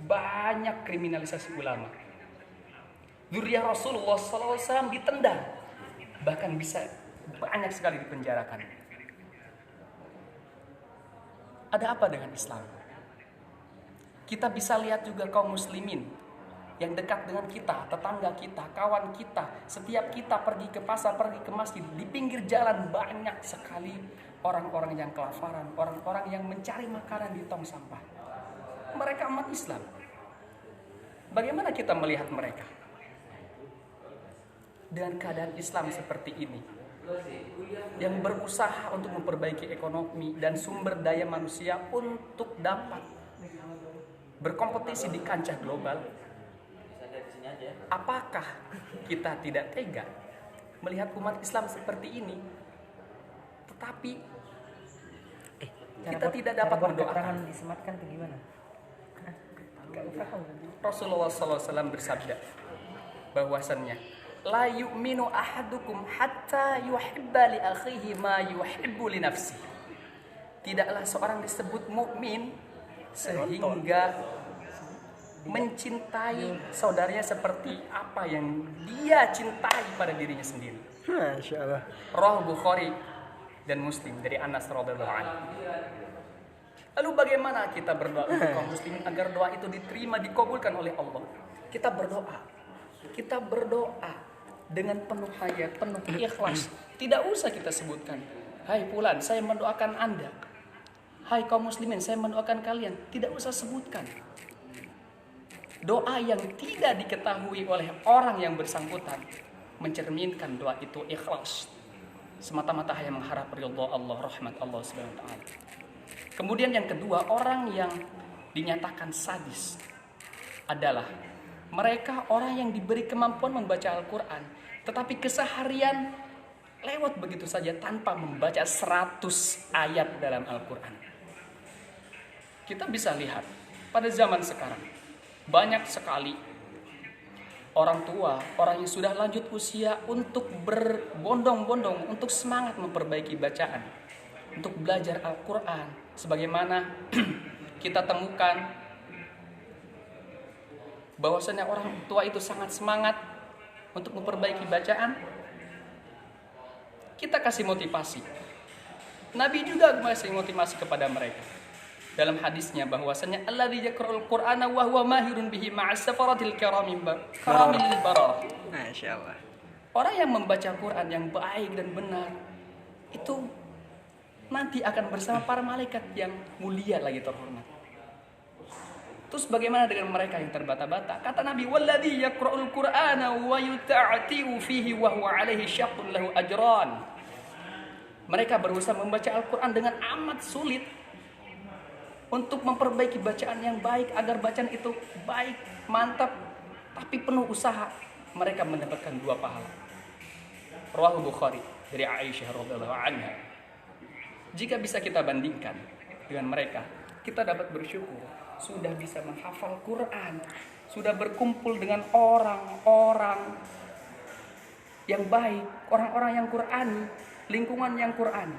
banyak kriminalisasi ulama. Dzurriyyah Rasulullah SAW ditendang, bahkan bisa banyak sekali dipenjarakan. Ada apa dengan Islam? Kita bisa lihat juga kaum muslimin yang dekat dengan kita, tetangga kita, kawan kita. Setiap kita pergi ke pasar, pergi ke masjid, di pinggir jalan banyak sekali orang-orang yang kelaparan, orang-orang yang mencari makanan di tong sampah. Mereka umat Islam. Bagaimana kita melihat mereka? Dengan keadaan Islam seperti ini, yang berusaha untuk memperbaiki ekonomi dan sumber daya manusia untuk dapat berkompetisi di kancah global, apakah kita tidak tega melihat umat Islam seperti ini, tetapi kita tidak dapat mendoakan? Disematkan tuh gimana? Rasulullah SAW bersabda bahwasannya la yu'minu ahadukum hatta yuhibba li akhihi ma yuhibbu li nafsihi. Tidaklah seorang disebut mukmin sehingga mencintai saudaranya seperti apa yang dia cintai pada dirinya sendiri. Masya Allah. Rawahu Bukhari dan Muslim dari Anas radhiyallahu anhu. Lalu bagaimana kita berdoa untuk kaum muslimin agar doa itu diterima, dikabulkan oleh Allah? Kita berdoa dengan penuh hayat, penuh ikhlas. Tidak usah kita sebutkan, hai fulan, saya mendoakan Anda. Hai kaum muslimin, saya mendoakan kalian. Tidak usah sebutkan. Doa yang tidak diketahui oleh orang yang bersangkutan mencerminkan doa itu ikhlas, semata-mata hanya mengharap ridha Allah, rahmat Allah Subhanahu wa taala. Kemudian yang kedua, orang yang dinyatakan sadis adalah mereka orang yang diberi kemampuan membaca Al-Quran, tetapi keseharian lewat begitu saja tanpa membaca 100 ayat dalam Al-Quran. Kita bisa lihat pada zaman sekarang banyak sekali orang tua, orang yang sudah lanjut usia untuk berbondong-bondong untuk semangat memperbaiki bacaan, untuk belajar Al-Quran. Sebagaimana kita temukan bahwasanya orang tua itu sangat semangat untuk memperbaiki bacaan, kita kasih motivasi. Nabi juga masih motivasi kepada mereka. Dalam hadisnya bahwasanya alladzi yaqra'ul Qur'ana wa huwa mahirun bihi ma'as safaratil karamil bararah. Masyaallah. Orang yang membaca Quran yang baik dan benar itu nanti akan bersama para malaikat yang mulia lagi terhormat. Terus bagaimana dengan mereka yang terbata-bata? Kata Nabi, walladzi yaqra'ul Qur'ana wa yuta'tiu fihi wa huwa 'alaihi syaqqun lahu ajran. Mereka berusaha membaca Al-Quran dengan amat sulit untuk memperbaiki bacaan yang baik, agar bacaan itu baik, mantap, tapi penuh usaha, mereka mendapatkan 2 pahala. Rawahu Bukhari dari Aisyah radhiyallahu anha. Jika bisa kita bandingkan dengan mereka, kita dapat bersyukur sudah bisa menghafal Quran, sudah berkumpul dengan orang-orang yang baik, orang-orang yang Qurani, lingkungan yang Qurani.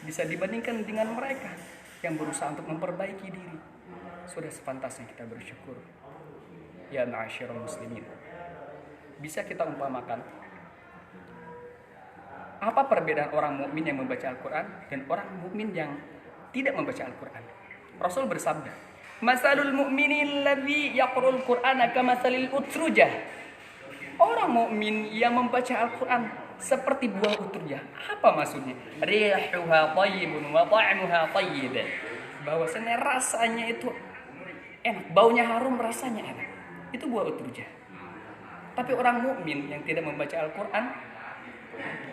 Bisa dibandingkan dengan mereka yang berusaha untuk memperbaiki diri. Sudah sepantasnya kita bersyukur. Ya ma'asyiral muslimin. Bisa kita umpamakan apa perbedaan orang mukmin yang membaca Al-Quran dan orang mukmin yang tidak membaca Al-Quran? Rasul bersabda, "Masalul mu'minil ladzi yaqra'ul Qur'ana kamatsalil utrujah." Orang mukmin yang membaca Al-Quran seperti buah utrujah. Apa maksudnya? Rihuha thayyibun wa ta'muha thayyib. Bahwasanya rasanya itu enak, baunya harum, rasanya enak. Itu buah utrujah. Tapi orang mukmin yang tidak membaca Al-Quran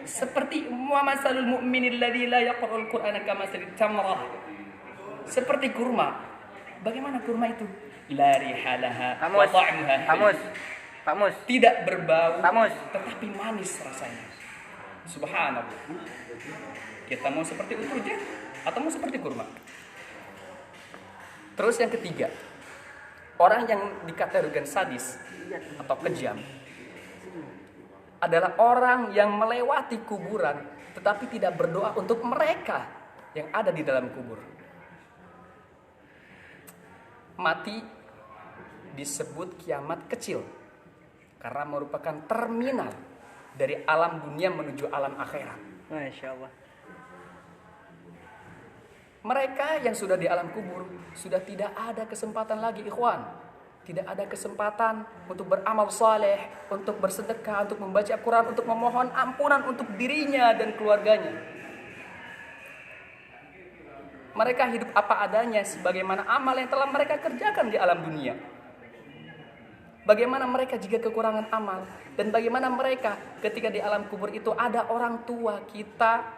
seperti masalul mu'minil ladzi la yaqra'ul Qur'ana kamatsalit tamrah. Seperti kurma. Bagaimana kurma itu? La rihalaha wa ta'muha. Pak Mus. Tidak berbau, Pak Mus, tetapi manis rasanya. Subhanallah. Kita mau seperti utrujah atau mau seperti kurma? Terus yang ketiga, orang yang dikategorikan sadis atau kejam adalah orang yang melewati kuburan tetapi tidak berdoa untuk mereka yang ada di dalam kubur. Mati disebut kiamat kecil karena merupakan terminal dari alam dunia menuju alam akhirat. Masya Allah. Mereka yang sudah di alam kubur sudah tidak ada kesempatan lagi, ikhwan. Tidak ada kesempatan untuk beramal saleh, untuk bersedekah, untuk membaca Quran, untuk memohon ampunan untuk dirinya dan keluarganya. Mereka hidup apa adanya sebagaimana amal yang telah mereka kerjakan di alam dunia. Bagaimana mereka jika kekurangan amal, dan bagaimana mereka ketika di alam kubur itu ada orang tua kita,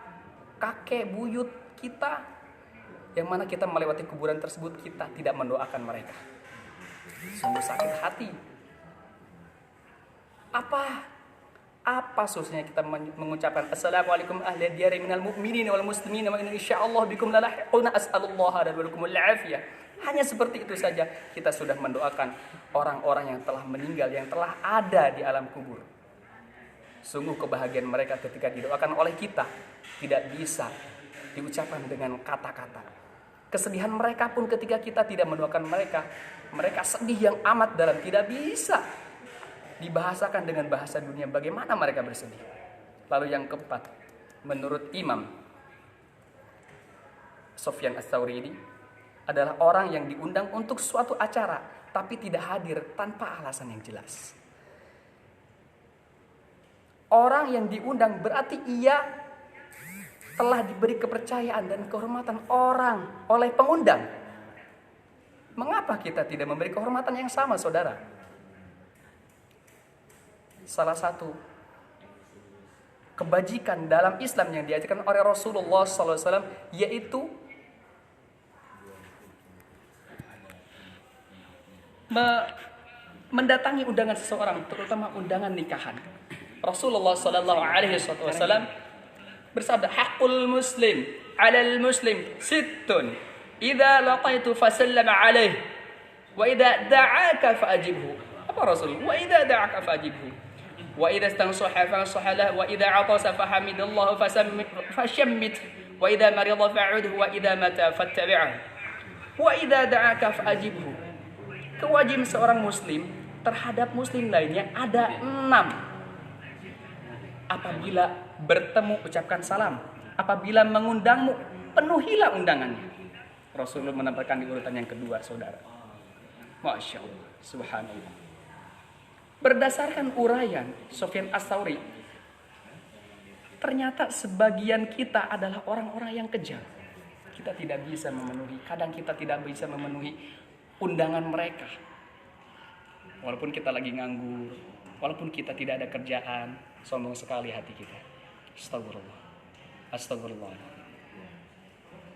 kakek buyut kita, yang mana kita melewati kuburan tersebut kita tidak mendoakan mereka. Sungguh sakit hati. Apa susahnya kita mengucapkan assalamualaikum ahli diyari minal mu'minin wal muslimin wa inna insyaallah bikum lalahiquna as'alullah dan walakumul afiyah. Hanya seperti itu saja kita sudah mendoakan orang-orang yang telah meninggal, yang telah ada di alam kubur. Sungguh kebahagiaan mereka ketika didoakan oleh kita tidak bisa diucapkan dengan kata-kata. Kesedihan mereka pun ketika kita tidak mendoakan mereka, mereka sedih yang amat dalam, tidak bisa dibahasakan dengan bahasa dunia bagaimana mereka bersedih. Lalu yang keempat, menurut Imam Sufyan Ats-Tsauri ini adalah orang yang diundang untuk suatu acara tapi tidak hadir tanpa alasan yang jelas. Orang yang diundang berarti ia telah diberi kepercayaan dan kehormatan orang oleh pengundang. Mengapa kita tidak memberi kehormatan yang sama, saudara? Salah satu kebajikan dalam Islam yang diajarkan oleh Rasulullah SAW yaitu mendatangi undangan seseorang, terutama undangan nikahan. Rasulullah SAW bersabda, "Haqqul muslim 'alal muslim sittun, idza laqaitu fasallam 'alaihi, wa idza da'aka fa'ajibhu." Apa Rasul? "Wa idza da'aka fa'ajibhu, wa idza istansaha fansaha lahu, wa idza 'atasa fahamidallahu fashammit, wa idza marida fa'udhu, wa idza mata fattabi'hu, wa idza da'aka fa'ajibhu." Kewajiban seorang muslim terhadap muslim lainnya ada 6. Apabila bertemu ucapkan salam, apabila mengundangmu penuhilah undangannya. Rasulullah menempatkan di urutan yang kedua, saudara. Masya Allah, subhanallah. Berdasarkan uraian Sufyan Ats-Tsauri, ternyata sebagian kita adalah orang-orang yang kejam. Kita tidak bisa memenuhi, kadang kita tidak bisa memenuhi undangan mereka. Walaupun kita lagi nganggur, walaupun kita tidak ada kerjaan, sombong sekali hati kita. Astagfirullah. Astagfirullah.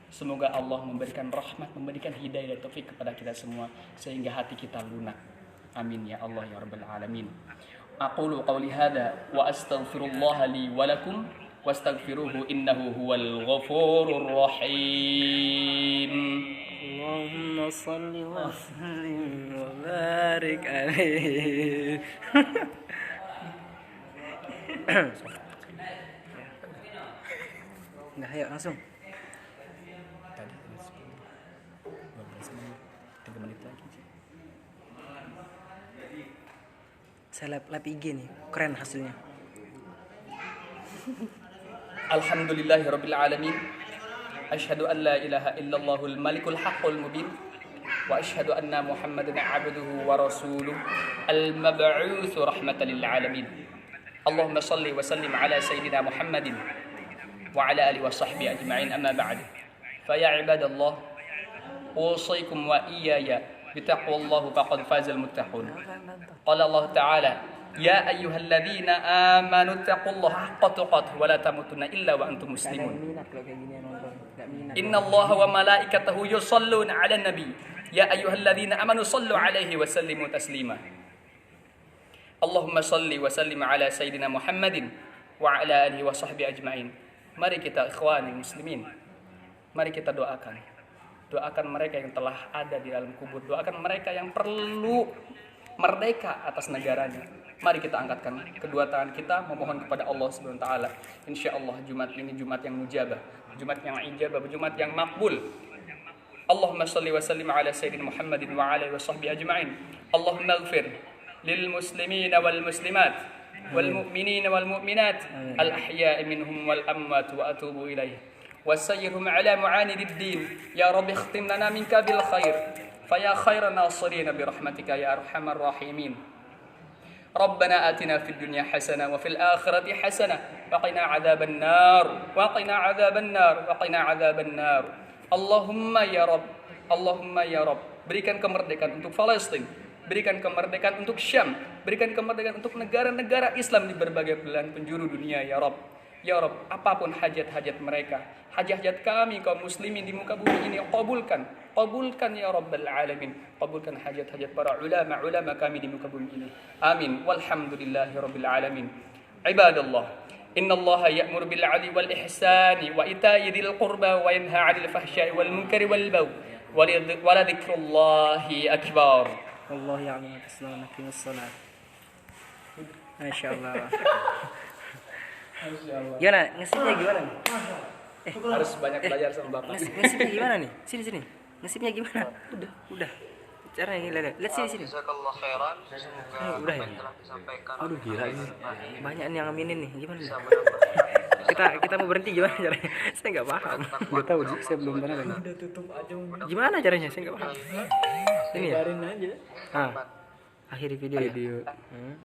Semoga Allah memberikan rahmat, memberikan hidayah dan taufik kepada kita semua sehingga hati kita lunak. Amin ya Allah ya rabbal alamin. Aqulu qawli hadza wa astaghfirullah li wa lakum wastaghfiruhu innahu huwal ghafurur rahim. Allahumma salli wa sallim wa barik alaihi. Nah, ayo langsung. Tadi 12 menit, 3 menit lagi. Saya live IG nih, keren hasilnya. Alhamdulillahirabbil alamin. Asyhadu an la ilaha illallahul malikul haqqul mubin wa asyhadu anna Muhammadan 'abduhu wa rasuluhu al-mab'uts rahmatan lil alamin. Allahumma shalli wa sallim ala sayyidina Muhammadin wa ala alihi wa sahbihi ajma'in, amma ba'd. Fa ya ibadallah, usikum wa iyaya bitaqwallahi faqad fazal muttaqun. Qala Allah Ta'ala, ya ayyuhalladzina amanu taqullaha haqqa tuqatih wa la tamutunna illa wa antum muslimun. Innallaha wa malaikatahu yusholluna 'alan nabi. Ya ayyuhalladzina amanu shallu 'alaihi wa sallimu taslima. Allahumma shalli wa sallim ala sayyidina Muhammadin wa ala alihi wa sahbihi ajma'in. Mari kita ikhwani muslimin, mari kita doakan. Doakan mereka yang telah ada di dalam kubur. Doakan mereka yang perlu merdeka atas negaranya. Mari kita angkatkan kedua tangan kita memohon kepada Allah Subhanahu wa taala. Insyaallah Jumat ini Jumat yang mujabah, Jumat yang ijabah, Jumat yang makbul. Allahumma shalli wa sallim ala sayyidina Muhammadin wa ala alihi wa sahbihi ajma'in. اللهم اغفر للمسلمين والمسلمات والمؤمنين والمؤمنات الأحياء منهم والأموات وأتوب إليه وسيرهم على معاند الدين يا رب اختم لنا منك بالخير فيا خير الناصرين برحمتك يا أرحم الراحمين ربنا آتنا في الدنيا حسنة وفي الآخرة حسنة وقنا عذاب النار وقنا عذاب النار وقنا عذاب النار اللهم يا رب berikan kemerdekaan untuk Palestina, berikan kemerdekaan untuk Syam, berikan kemerdekaan untuk negara-negara Islam di berbagai belahan penjuru dunia ya Rabb. Ya Rabb, apapun hajat-hajat mereka, hajat-hajat kami kaum muslimin di muka bumi ini qabulkan ya Rabbal alamin. Qabulkan hajat-hajat para ulama kami di muka bumi ini. Amin. Walhamdulillahi rabbil alamin. Ibadallah, innallaha ya'muru bil 'adli wal ihsani wa ita'i dzil qurba wa yanha 'anil fahsya'i wal munkari wal baghi wa dzikrullahi akbar. Allah ya'lamu ma tasna'un aqimus shalah. Masyaallah. Gimana? Ngesipnya gimana nih? Harus banyak belajar sama Bapak. Ngesipnya gimana nih? Sini. Ngesipnya gimana? Udah. Caranya lihat sini. Jazakallah khairan. Semoga Udah apa ya? yang telah disampaikan. Aduh gila ini. Banyak nih yang aminin nih. Gimana nih? Bisa menambah Kita mau berhenti gimana caranya? Saya nggak paham. Gak tahu Ji, saya belum pernah kan. Gimana caranya? Saya nggak paham. Ini ya? Biarin aja. Ah. Akhiri video ya. Video.